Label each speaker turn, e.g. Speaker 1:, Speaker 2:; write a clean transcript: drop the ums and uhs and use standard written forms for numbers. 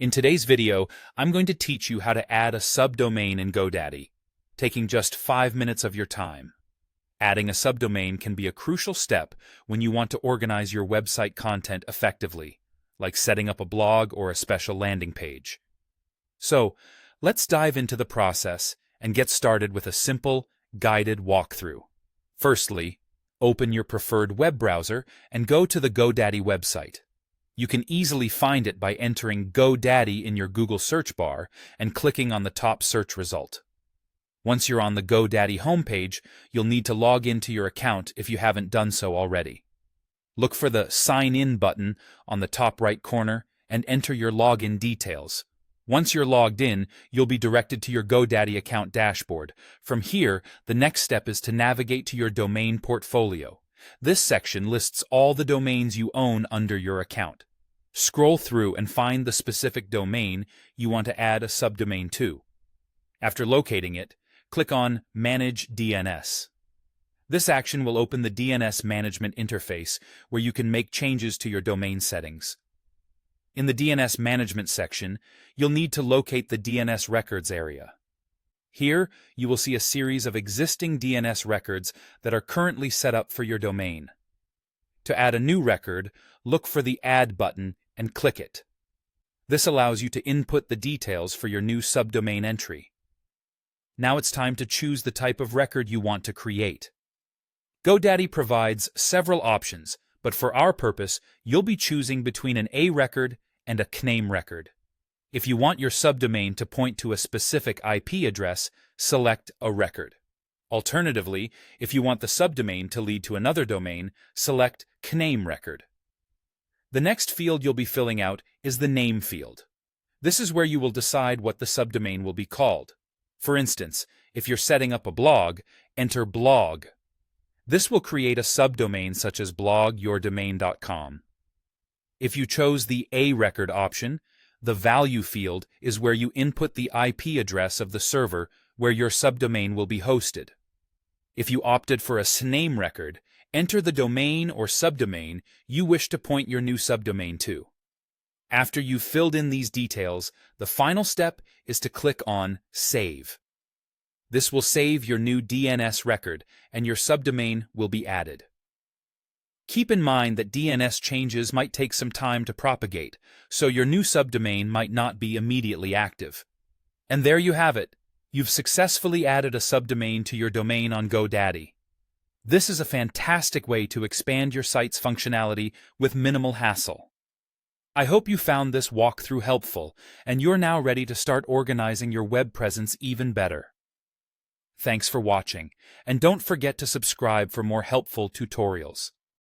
Speaker 1: In today's video, I'm going to teach you how to add a subdomain in GoDaddy, taking just 5 minutes of your time. Adding a subdomain can be a crucial step when you want to organize your website content effectively, like setting up a blog or a special landing page. So, let's dive into the process and get started with a simple, guided walkthrough. Firstly, open your preferred web browser and go to the GoDaddy website. You can easily find it by entering GoDaddy in your Google search bar and clicking on the top search result. Once you're on the GoDaddy homepage, you'll need to log into your account if you haven't done so already. Look for the Sign In button on the top right corner and enter your login details. Once you're logged in, you'll be directed to your GoDaddy account dashboard. From here, the next step is to navigate to your domain portfolio. This section lists all the domains you own under your account. Scroll through and find the specific domain you want to add a subdomain to. After locating it, click on Manage DNS. This action will open the DNS management interface where you can make changes to your domain settings. In the DNS management section, you'll need to locate the DNS records area. Here, you will see a series of existing DNS records that are currently set up for your domain. To add a new record, look for the Add button and click it. This allows you to input the details for your new subdomain entry. Now it's time to choose the type of record you want to create. GoDaddy provides several options, but for our purpose, you'll be choosing between an A record and a CNAME record. If you want your subdomain to point to a specific IP address, select a record. Alternatively, if you want the subdomain to lead to another domain, select CNAME record. The next field you'll be filling out is the name field. This is where you will decide what the subdomain will be called. For instance, if you're setting up a blog, enter blog. This will create a subdomain such as blogyourdomain.com. If you chose the A record option, the value field is where you input the IP address of the server where your subdomain will be hosted. If you opted for a CNAME record, enter the domain or subdomain you wish to point your new subdomain to. After you've filled in these details, the final step is to click on Save. This will save your new DNS record and your subdomain will be added. Keep in mind that DNS changes might take some time to propagate, so your new subdomain might not be immediately active. And there you have it. You've successfully added a subdomain to your domain on GoDaddy. This is a fantastic way to expand your site's functionality with minimal hassle. I hope you found this walkthrough helpful, and you're now ready to start organizing your web presence even better. Thanks for watching, and don't forget to subscribe for more helpful tutorials.